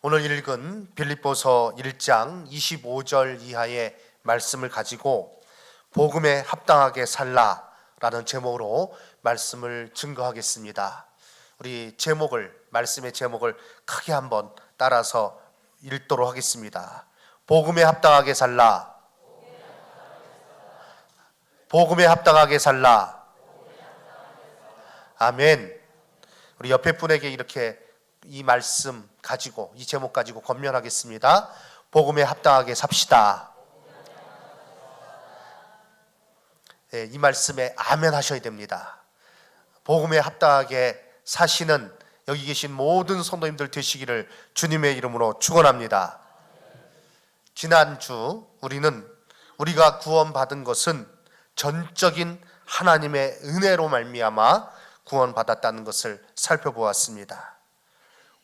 오늘 읽은 빌립보서 1장 25절 이하의 말씀을 가지고 복음에 합당하게 살라라는 제목으로 말씀을 증거하겠습니다. 우리 말씀의 제목을 크게 한번 따라서 읽도록 하겠습니다. 복음에 합당하게 살라. 복음에 합당하게 살라. 아멘. 우리 옆에 분에게 이렇게 이 말씀 가지고, 이 제목 가지고 권면하겠습니다. 복음에 합당하게 삽시다. 네, 이 말씀에 아멘 하셔야 됩니다. 복음에 합당하게 사시는 여기 계신 모든 성도님들 되시기를 주님의 이름으로 축원합니다. 지난주 우리가 구원받은 것은 전적인 하나님의 은혜로 말미암아 구원받았다는 것을 살펴보았습니다.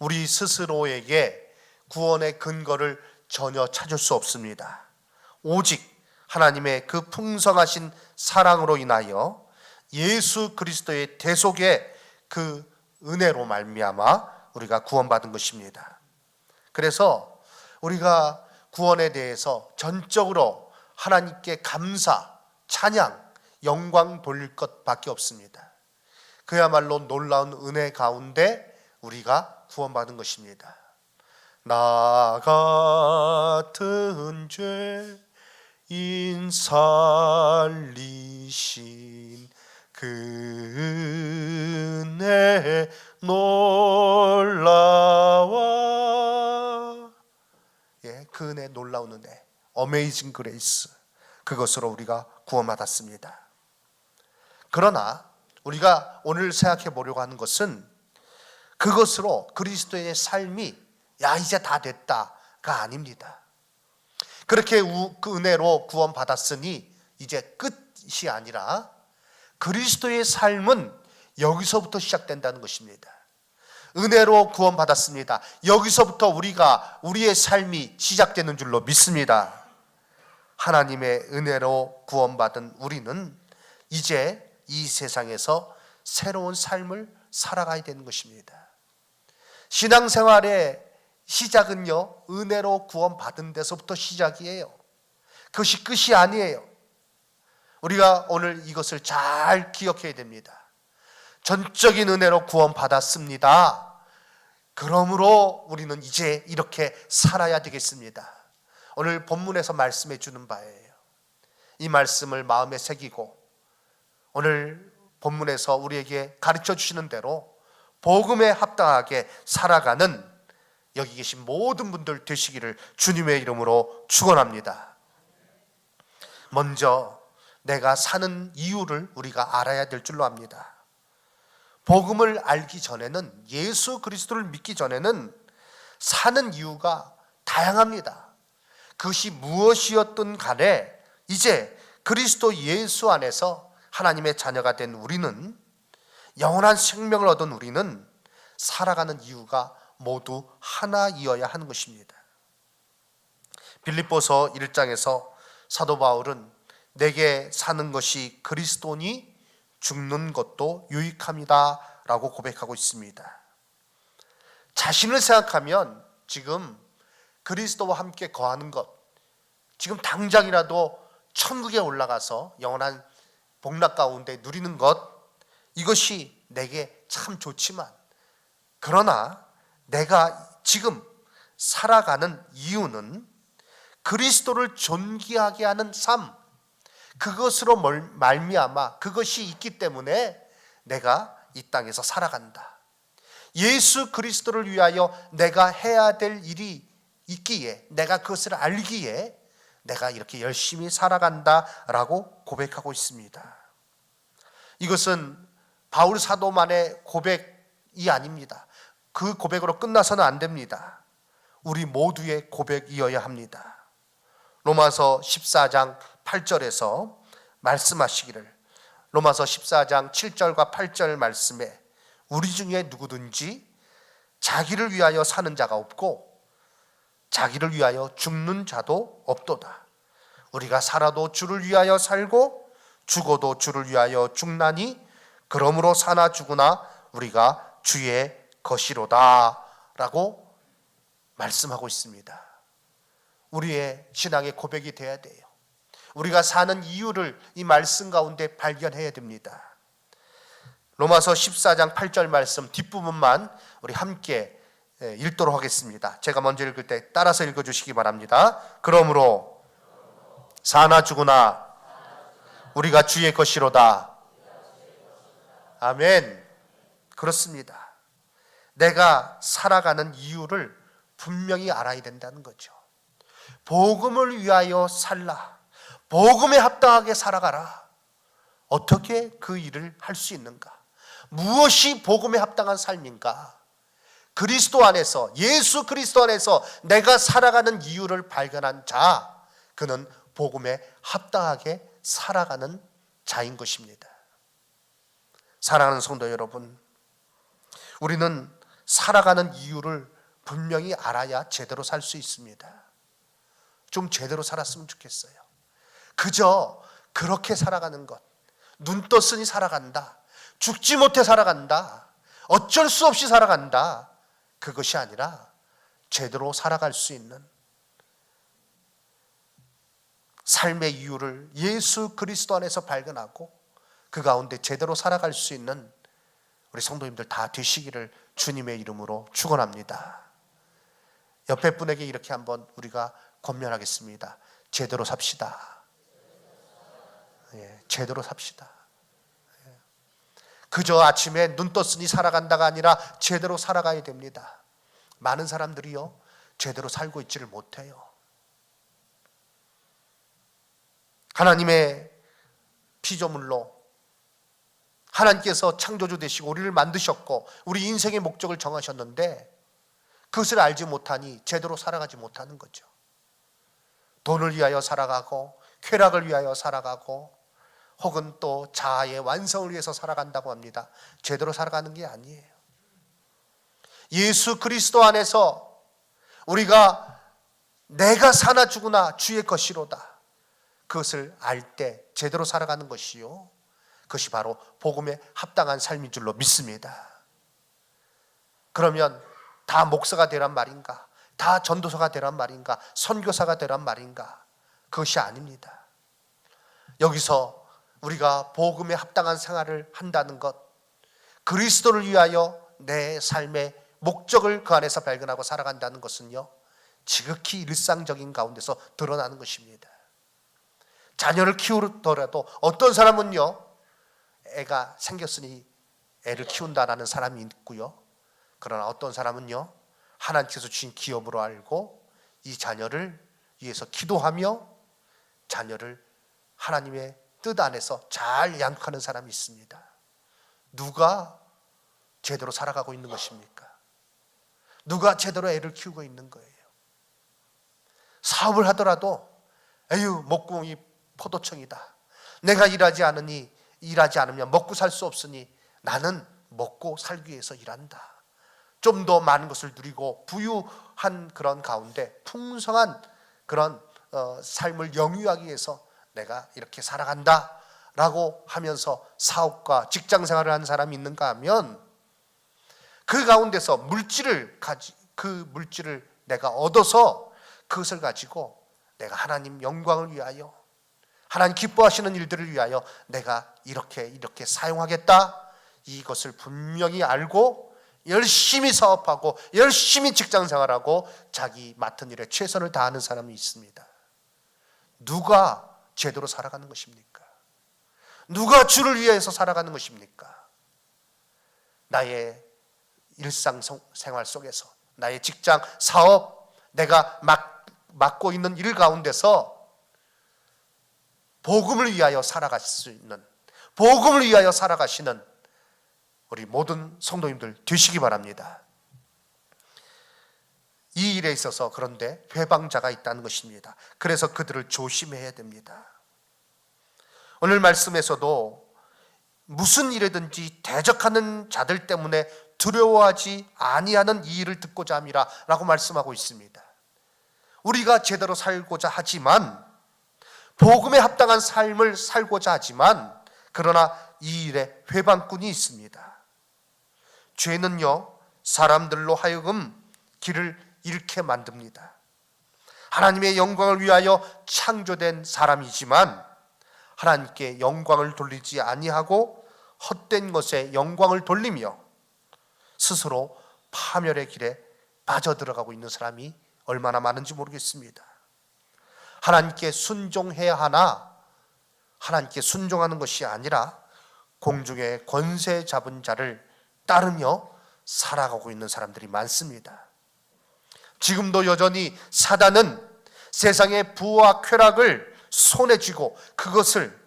우리 스스로에게 구원의 근거를 전혀 찾을 수 없습니다. 오직 하나님의 그 풍성하신 사랑으로 인하여 예수 그리스도의 대속의 그 은혜로 말미암아 우리가 구원받은 것입니다. 그래서 우리가 구원에 대해서 전적으로 하나님께 감사, 찬양, 영광 돌릴 것밖에 없습니다. 그야말로 놀라운 은혜 가운데 우리가 구원받은 것입니다. 나 같은 죄인 살리신 그 은혜 놀라워. 그 은혜, 놀라운 은혜, 어메이징 그레이스, 그것으로 우리가 구원받았습니다. 그러나 우리가 오늘 생각해 보려고 하는 것은 그것으로 그리스도의 삶이 이제 다 됐다가 아닙니다. 그렇게 그 은혜로 구원받았으니 이제 끝이 아니라 그리스도의 삶은 여기서부터 시작된다는 것입니다. 은혜로 구원받았습니다. 여기서부터 우리의 삶이 시작되는 줄로 믿습니다. 하나님의 은혜로 구원받은 우리는 이제 이 세상에서 새로운 삶을 살아가야 되는 것입니다. 신앙생활의 시작은요, 은혜로 구원받은 데서부터 시작이에요. 그것이 끝이 아니에요. 우리가 오늘 이것을 잘 기억해야 됩니다. 전적인 은혜로 구원받았습니다. 그러므로 우리는 이제 이렇게 살아야 되겠습니다. 오늘 본문에서 말씀해 주는 바예요. 이 말씀을 마음에 새기고 오늘 본문에서 우리에게 가르쳐 주시는 대로 복음에 합당하게 살아가는 여기 계신 모든 분들 되시기를 주님의 이름으로 축원합니다. 먼저 내가 사는 이유를 우리가 알아야 될 줄로 압니다. 복음을 알기 전에는, 예수 그리스도를 믿기 전에는 사는 이유가 다양합니다. 그것이 무엇이었든 간에 이제 그리스도 예수 안에서 하나님의 자녀가 된 우리는, 영원한 생명을 얻은 우리는 살아가는 이유가 모두 하나이어야 하는 것입니다. 빌립보서 1장에서 사도 바울은 내게 사는 것이 그리스도니 죽는 것도 유익함이다 라고 고백하고 있습니다. 자신을 생각하면 지금 그리스도와 함께 거하는 것, 지금 당장이라도 천국에 올라가서 영원한 복락 가운데 누리는 것, 이것이 내게 참 좋지만, 그러나 내가 지금 살아가는 이유는 그리스도를 존귀하게 하는 삶, 그것으로 말미암아 그것이 있기 때문에 내가 이 땅에서 살아간다. 예수 그리스도를 위하여 내가 해야 될 일이 있기에, 내가 그것을 알기에 내가 이렇게 열심히 살아간다라고 고백하고 있습니다. 이것은 바울 사도만의 고백이 아닙니다. 그 고백으로 끝나서는 안 됩니다. 우리 모두의 고백이어야 합니다. 로마서 14장 8절에서 말씀하시기를, 로마서 14장 7절과 8절 말씀에 우리 중에 누구든지 자기를 위하여 사는 자가 없고 자기를 위하여 죽는 자도 없도다. 우리가 살아도 주를 위하여 살고 죽어도 주를 위하여 죽나니 그러므로 사나 죽으나 우리가 주의 것이로다 라고 말씀하고 있습니다. 우리의 신앙의 고백이 돼야 돼요. 우리가 사는 이유를 이 말씀 가운데 발견해야 됩니다. 로마서 14장 8절 말씀 뒷부분만 우리 함께 읽도록 하겠습니다. 제가 먼저 읽을 때 따라서 읽어주시기 바랍니다. 그러므로 사나 죽으나 우리가 주의 것이로다. 아멘. 그렇습니다. 내가 살아가는 이유를 분명히 알아야 된다는 거죠. 복음을 위하여 살라. 복음에 합당하게 살아가라. 어떻게 그 일을 할 수 있는가? 무엇이 복음에 합당한 삶인가? 그리스도 안에서, 예수 그리스도 안에서 내가 살아가는 이유를 발견한 자, 그는 복음에 합당하게 살아가는 자인 것입니다. 사랑하는 성도 여러분, 우리는 살아가는 이유를 분명히 알아야 제대로 살 수 있습니다. 좀 제대로 살았으면 좋겠어요. 그저 그렇게 살아가는 것, 눈 떴으니 살아간다, 죽지 못해 살아간다, 어쩔 수 없이 살아간다, 그것이 아니라 제대로 살아갈 수 있는 삶의 이유를 예수 그리스도 안에서 발견하고 그 가운데 제대로 살아갈 수 있는 우리 성도님들 다 되시기를 주님의 이름으로 축원합니다. 옆에 분에게 이렇게 한번 우리가 권면하겠습니다. 제대로 삽시다. 제대로 삽시다. 그저 아침에 눈 떴으니 살아간다가 아니라 제대로 살아가야 됩니다. 많은 사람들이요, 제대로 살고 있지를 못해요. 하나님의 피조물로 하나님께서 창조주 되시고 우리를 만드셨고 우리 인생의 목적을 정하셨는데 그것을 알지 못하니 제대로 살아가지 못하는 거죠. 돈을 위하여 살아가고 쾌락을 위하여 살아가고 혹은 또 자아의 완성을 위해서 살아간다고 합니다. 제대로 살아가는 게 아니에요. 예수 그리스도 안에서 우리가 내가 사나 죽으나 주의 것이로다, 그것을 알 때 제대로 살아가는 것이요, 그것이 바로 복음에 합당한 삶인 줄로 믿습니다. 그러면 다 목사가 되란 말인가? 다 전도사가 되란 말인가? 선교사가 되란 말인가? 그것이 아닙니다. 여기서 우리가 복음에 합당한 생활을 한다는 것, 그리스도를 위하여 내 삶의 목적을 그 안에서 발견하고 살아간다는 것은요, 지극히 일상적인 가운데서 드러나는 것입니다. 자녀를 키우더라도 어떤 사람은요, 애가 생겼으니 애를 키운다라는 사람이 있고요, 그러나 어떤 사람은요, 하나님께서 주신 기업으로 알고 이 자녀를 위해서 기도하며 자녀를 하나님의 뜻 안에서 잘 양육하는 사람이 있습니다. 누가 제대로 살아가고 있는 것입니까? 누가 제대로 애를 키우고 있는 거예요? 사업을 하더라도 에휴, 목공이 포도청이다, 내가 일하지 않으면 먹고 살 수 없으니 나는 먹고 살기 위해서 일한다. 좀 더 많은 것을 누리고 부유한 그런 가운데 풍성한 그런 삶을 영위하기 위해서 내가 이렇게 살아간다 라고 하면서 사업과 직장생활을 하는 사람이 있는가 하면 그 가운데서 그 물질을 내가 얻어서 그것을 가지고 내가 하나님 영광을 위하여, 하나님 기뻐하시는 일들을 위하여 내가 이렇게 사용하겠다, 이것을 분명히 알고 열심히 사업하고 열심히 직장생활하고 자기 맡은 일에 최선을 다하는 사람이 있습니다. 누가 제대로 살아가는 것입니까? 누가 주를 위해서 살아가는 것입니까? 나의 일상생활 속에서, 나의 직장, 사업, 내가 맡고 있는 일 가운데서 복음을 위하여 살아갈 수 있는, 복음을 위하여 살아가시는 우리 모든 성도님들 되시기 바랍니다. 이 일에 있어서 그런데 회방자가 있다는 것입니다. 그래서 그들을 조심해야 됩니다. 오늘 말씀에서도 무슨 일이든지 대적하는 자들 때문에 두려워하지 아니하는 이 일을 듣고자 함이라 라고 말씀하고 있습니다. 우리가 제대로 살고자 하지만, 복음에 합당한 삶을 살고자 하지만, 그러나 이 일에 회방꾼이 있습니다. 죄는요, 사람들로 하여금 길을 잃게 만듭니다. 하나님의 영광을 위하여 창조된 사람이지만 하나님께 영광을 돌리지 아니하고 헛된 것에 영광을 돌리며 스스로 파멸의 길에 빠져들어가고 있는 사람이 얼마나 많은지 모르겠습니다. 하나님께 순종해야 하나 하나님께 순종하는 것이 아니라 공중의 권세 잡은 자를 따르며 살아가고 있는 사람들이 많습니다. 지금도 여전히 사단은 세상의 부와 쾌락을 손에 쥐고 그것을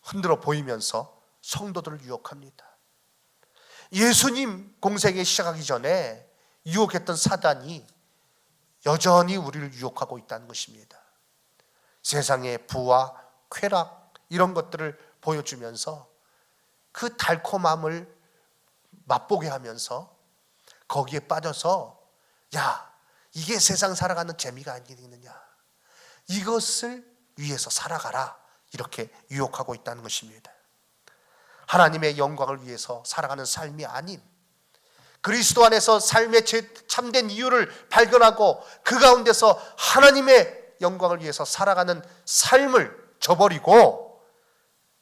흔들어 보이면서 성도들을 유혹합니다. 예수님 공생에 시작하기 전에 유혹했던 사단이 여전히 우리를 유혹하고 있다는 것입니다. 세상의 부와 쾌락 이런 것들을 보여주면서 그 달콤함을 맛보게 하면서 거기에 빠져서 야, 이게 세상 살아가는 재미가 아니겠느냐, 이것을 위해서 살아가라, 이렇게 유혹하고 있다는 것입니다. 하나님의 영광을 위해서 살아가는 삶이 아닌 그리스도 안에서 삶의 참된 이유를 발견하고 그 가운데서 하나님의 영광을 위해서 살아가는 삶을 저버리고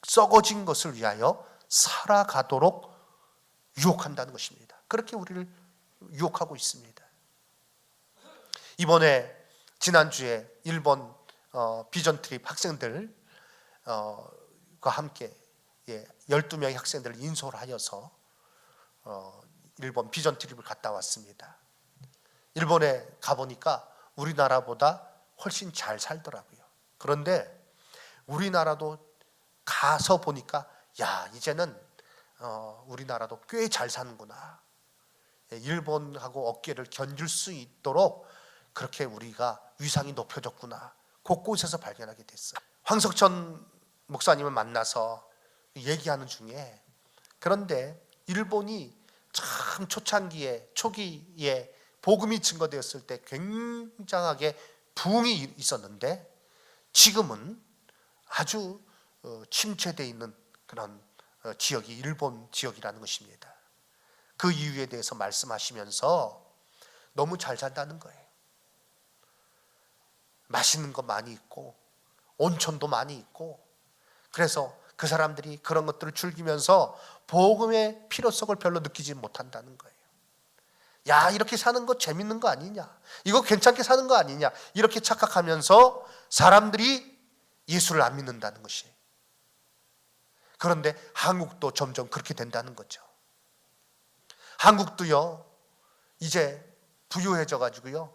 썩어진 것을 위하여 살아가도록 유혹한다는 것입니다. 그렇게 우리를 유혹하고 있습니다. 이번에 지난주에 일본 비전 트립 학생들과 함께 12명의 학생들을 인솔 하여서 일본 비전 트립을 갔다 왔습니다. 일본에 가보니까 우리나라보다 훨씬 잘 살더라고요. 그런데 우리나라도 가서 보니까 야, 이제는 우리나라도 꽤 잘 사는구나, 일본하고 어깨를 견줄 수 있도록 그렇게 우리가 위상이 높여졌구나, 곳곳에서 발견하게 됐어요. 황석천 목사님을 만나서 얘기하는 중에, 그런데 일본이 참 초기에 복음이 증거되었을 때 굉장하게 부흥이 있었는데 지금은 아주 침체되어 있는 그런 지역이 일본 지역이라는 것입니다. 그 이유에 대해서 말씀하시면서 너무 잘 산다는 거예요. 맛있는 거 많이 있고 온천도 많이 있고, 그래서 그 사람들이 그런 것들을 즐기면서 복음의 필요성을 별로 느끼지 못한다는 거예요. 야, 이렇게 사는 거 재밌는 거 아니냐, 이거 괜찮게 사는 거 아니냐, 이렇게 착각하면서 사람들이 예수를 안 믿는다는 것이에요. 그런데 한국도 점점 그렇게 된다는 거죠. 한국도요, 이제 부유해져 가지고요,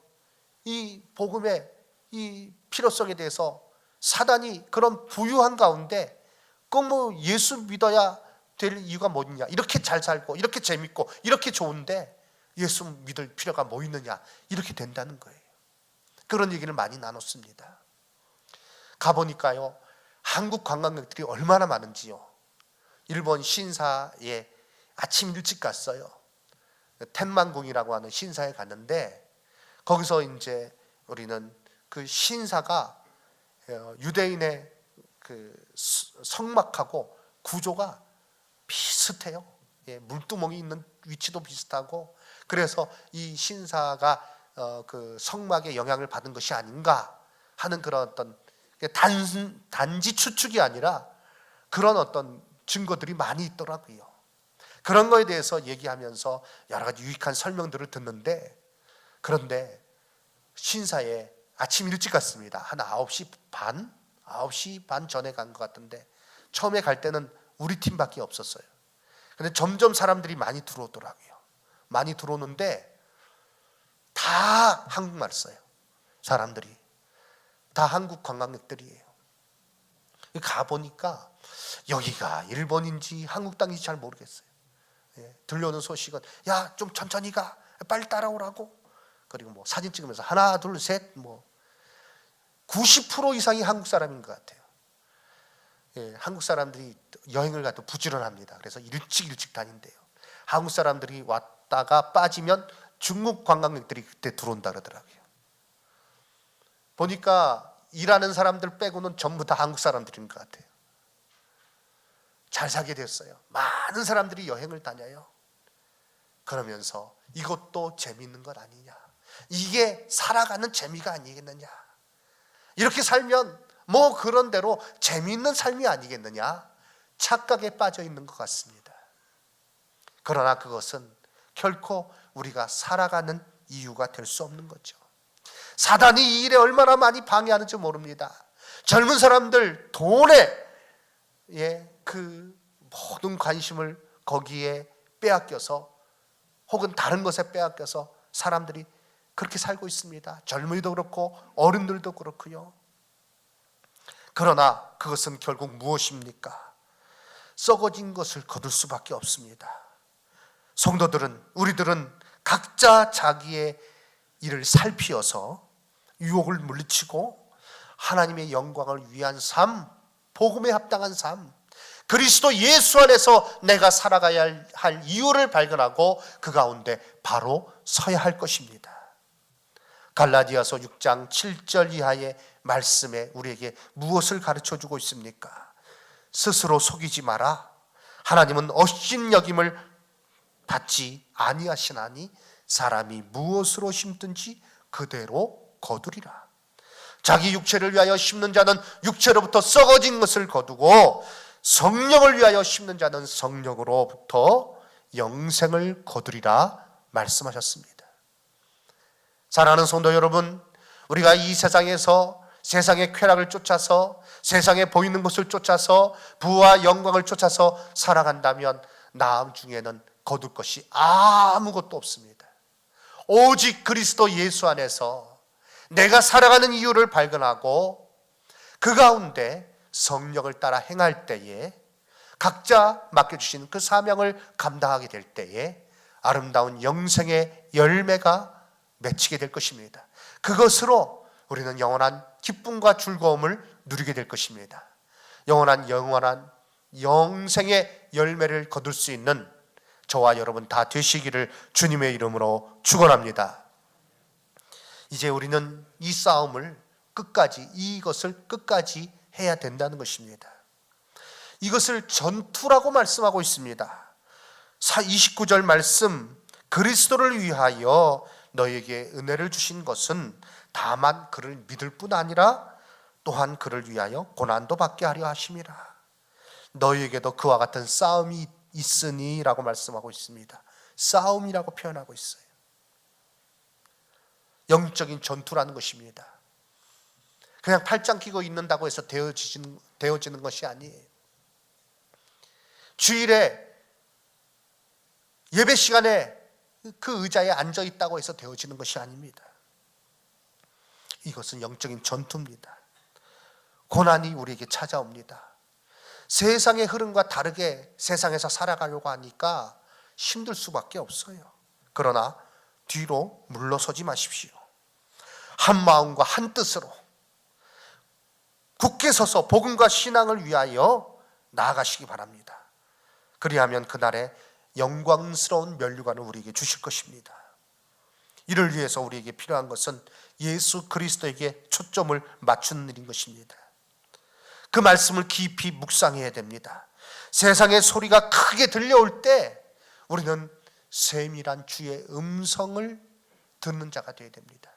이 복음의 이 필요성에 대해서 사단이 그런 부유한 가운데 꼭 뭐 예수 믿어야 될 이유가 뭐냐, 이렇게 잘 살고 이렇게 재밌고 이렇게 좋은데 예수 믿을 필요가 뭐 있느냐, 이렇게 된다는 거예요. 그런 얘기를 많이 나눴습니다. 가보니까요, 한국 관광객들이 얼마나 많은지요. 일본 신사에 아침 일찍 갔어요. 텐만궁이라고 하는 신사에 갔는데 거기서 이제 우리는 그 신사가 유대인의 그 성막하고 구조가 비슷해요. 물두멍이 있는 위치도 비슷하고, 그래서 이 신사가 그 성막에 영향을 받은 것이 아닌가 하는 그런 어떤 단지 추측이 아니라 그런 어떤 증거들이 많이 있더라고요. 그런 거에 대해서 얘기하면서 여러 가지 유익한 설명들을 듣는데, 그런데 신사에 아침 일찍 갔습니다. 한 9시 반 전에 간 것 같은데 처음에 갈 때는 우리 팀밖에 없었어요. 근데 점점 사람들이 많이 들어오더라고요. 많이 들어오는데 다 한국말 써요. 사람들이 다 한국 관광객들이에요. 가보니까 여기가 일본인지 한국 땅인지 잘 모르겠어요. 들려오는 소식은 야, 좀 천천히 가, 빨리 따라오라고. 그리고 뭐 사진 찍으면서 하나 둘 셋, 뭐 90% 이상이 한국 사람인 것 같아요. 한국 사람들이 여행을 가도 부지런합니다. 그래서 일찍 다닌대요. 한국 사람들이 왔다가 빠지면 중국 관광객들이 그때 들어온다 그러더라고요. 보니까 일하는 사람들 빼고는 전부 다 한국 사람들인 것 같아요. 잘 살게 됐어요. 많은 사람들이 여행을 다녀요. 그러면서 이것도 재밌는 것 아니냐, 이게 살아가는 재미가 아니겠느냐. 이렇게 살면 뭐 그런 대로 재미있는 삶이 아니겠느냐. 착각에 빠져 있는 것 같습니다. 그러나 그것은 결코 우리가 살아가는 이유가 될 수 없는 거죠. 사단이 이 일에 얼마나 많이 방해하는지 모릅니다. 젊은 사람들 돈에 그 모든 관심을 거기에 빼앗겨서 혹은 다른 것에 빼앗겨서 사람들이 그렇게 살고 있습니다. 젊은이도 그렇고 어른들도 그렇고요. 그러나 그것은 결국 무엇입니까? 썩어진 것을 거둘 수밖에 없습니다. 성도들은, 우리들은 각자 자기의 일을 살피어서 유혹을 물리치고 하나님의 영광을 위한 삶, 복음에 합당한 삶, 그리스도 예수 안에서 내가 살아가야 할 이유를 발견하고 그 가운데 바로 서야 할 것입니다. 갈라디아서 6장 7절 이하의 말씀에 우리에게 무엇을 가르쳐주고 있습니까? 스스로 속이지 마라. 하나님은 업신여김을 받지 아니하시나니 사람이 무엇으로 심든지 그대로 거두리라. 자기 육체를 위하여 심는 자는 육체로부터 썩어진 것을 거두고 성령을 위하여 심는 자는 성령으로부터 영생을 거두리라 말씀하셨습니다. 사랑하는 성도 여러분, 우리가 이 세상에서 세상의 쾌락을 쫓아서 세상에 보이는 것을 쫓아서 부와 영광을 쫓아서 살아간다면 나중에는 거둘 것이 아무것도 없습니다. 오직 그리스도 예수 안에서 내가 살아가는 이유를 발견하고 그 가운데 성령을 따라 행할 때에 각자 맡겨주신 그 사명을 감당하게 될 때에 아름다운 영생의 열매가 맺히게 될 것입니다. 그것으로 우리는 영원한 기쁨과 즐거움을 누리게 될 것입니다. 영원한 영생의 열매를 거둘 수 있는 저와 여러분 다 되시기를 주님의 이름으로 축원합니다. 이제 우리는 이 싸움을 끝까지, 이것을 끝까지 해야 된다는 것입니다. 이것을 전투라고 말씀하고 있습니다. 29절 말씀, 그리스도를 위하여 너에게 은혜를 주신 것은 다만 그를 믿을 뿐 아니라 또한 그를 위하여 고난도 받게 하려 하심이라. 너에게도 그와 같은 싸움이 있으니 라고 말씀하고 있습니다. 싸움이라고 표현하고 있어요. 영적인 전투라는 것입니다. 그냥 팔짱 끼고 있는다고 해서 되어지는 것이 아니에요. 주일에 예배 시간에 그 의자에 앉아 있다고 해서 되어지는 것이 아닙니다. 이것은 영적인 전투입니다. 고난이 우리에게 찾아옵니다. 세상의 흐름과 다르게 세상에서 살아가려고 하니까 힘들 수밖에 없어요. 그러나 뒤로 물러서지 마십시오. 한 마음과 한 뜻으로 굳게 서서 복음과 신앙을 위하여 나아가시기 바랍니다. 그리하면 그날에 영광스러운 면류관을 우리에게 주실 것입니다. 이를 위해서 우리에게 필요한 것은 예수 그리스도에게 초점을 맞추는 일인 것입니다. 그 말씀을 깊이 묵상해야 됩니다. 세상의 소리가 크게 들려올 때 우리는 세밀한 주의 음성을 듣는 자가 되어야 됩니다.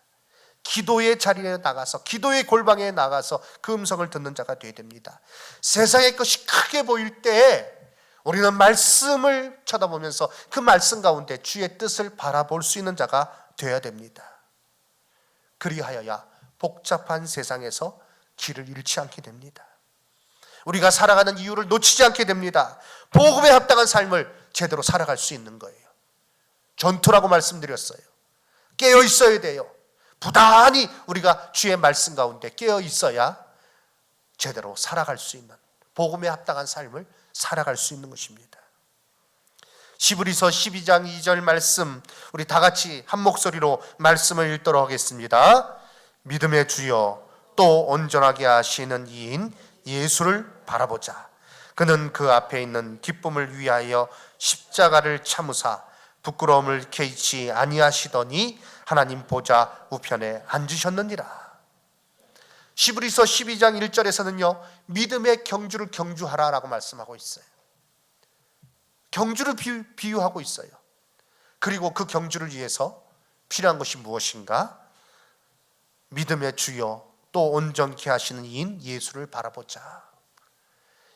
기도의 자리에 나가서, 기도의 골방에 나가서 그 음성을 듣는 자가 되어야 됩니다. 세상의 것이 크게 보일 때 우리는 말씀을 쳐다보면서 그 말씀 가운데 주의 뜻을 바라볼 수 있는 자가 되어야 됩니다. 그리하여야 복잡한 세상에서 길을 잃지 않게 됩니다. 우리가 살아가는 이유를 놓치지 않게 됩니다. 복음에 합당한 삶을 제대로 살아갈 수 있는 거예요. 전투라고 말씀드렸어요. 깨어 있어야 돼요. 부단히 우리가 주의 말씀 가운데 깨어 있어야 제대로 살아갈 수 있는, 복음에 합당한 삶을 살아갈 수 있는 것입니다. 시브리서 12장 2절 말씀, 우리 다 같이 한 목소리로 말씀을 읽도록 하겠습니다. 믿음의 주여 또 온전하게 하시는 이인 예수를 바라보자. 그는 그 앞에 있는 기쁨을 위하여 십자가를 참으사 부끄러움을 개의치 아니하시더니 하나님 보좌 우편에 앉으셨느니라. 시브리서 12장 1절에서는요 믿음의 경주를 경주하라 라고 말씀하고 있어요. 경주를 비유하고 있어요. 그리고 그 경주를 위해서 필요한 것이 무엇인가? 믿음의 주요 또 온전케 하시는 이인 예수를 바라보자.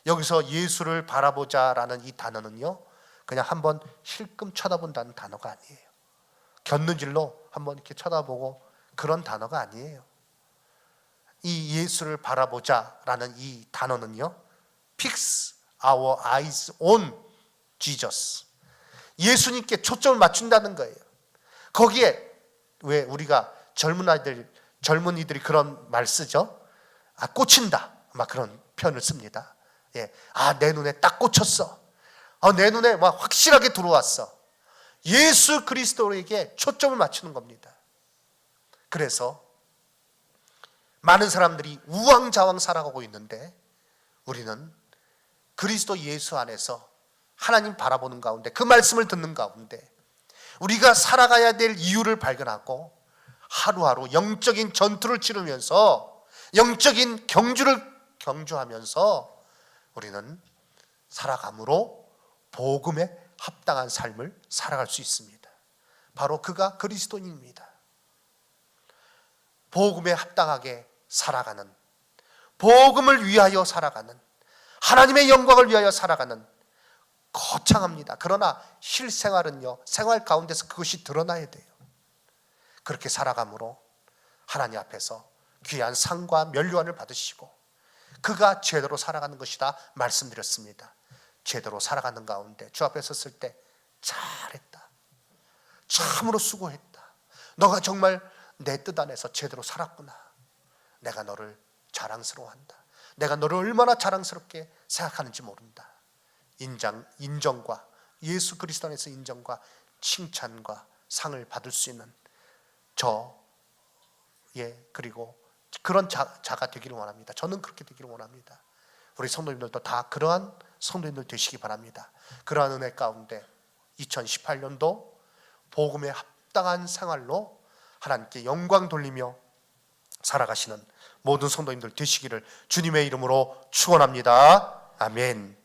여기서 예수를 바라보자라는 이 단어는요, 그냥 한번 힐끔 쳐다본다는 단어가 아니에요. 곁눈질로 한번 이렇게 쳐다보고 그런 단어가 아니에요. 이 예수를 바라보자라는 이 단어는요, fix our eyes on Jesus. 예수님께 초점을 맞춘다는 거예요. 거기에 왜 우리가 젊은이들이 그런 말 쓰죠? 꽂힌다. 막 그런 표현을 씁니다. 예. 내 눈에 딱 꽂혔어. 내 눈에 막 확실하게 들어왔어. 예수 그리스도에게 초점을 맞추는 겁니다. 그래서 많은 사람들이 우왕좌왕 살아가고 있는데 우리는 그리스도 예수 안에서 하나님 바라보는 가운데, 그 말씀을 듣는 가운데 우리가 살아가야 될 이유를 발견하고 하루하루 영적인 전투를 치르면서 영적인 경주하면서 우리는 살아감으로 복음에 합당한 삶을 살아갈 수 있습니다. 바로 그가 그리스도인입니다. 복음에 합당하게 살아가는, 복음을 위하여 살아가는, 하나님의 영광을 위하여 살아가는, 거창합니다. 그러나 실생활은요, 생활 가운데서 그것이 드러나야 돼요. 그렇게 살아감으로 하나님 앞에서 귀한 상과 면류관을 받으시고 그가 제대로 살아가는 것이다 말씀드렸습니다. 제대로 살아가는 가운데 주 앞에 섰을 때 잘했다, 참으로 수고했다, 너가 정말 내 뜻 안에서 제대로 살았구나, 내가 너를 자랑스러워한다, 내가 너를 얼마나 자랑스럽게 생각하는지 모른다. 인정과, 예수 그리스도 안에서 인정과 칭찬과 상을 받을 수 있는 그리고 그런 자가 되기를 원합니다. 저는 그렇게 되기를 원합니다. 우리 성도님들도 다 그러한 성도님들 되시기 바랍니다. 그러한 은혜 가운데 2018년도 복음에 합당한 생활로 하나님께 영광 돌리며 살아가시는 모든 성도님들 되시기를 주님의 이름으로 축원합니다. 아멘.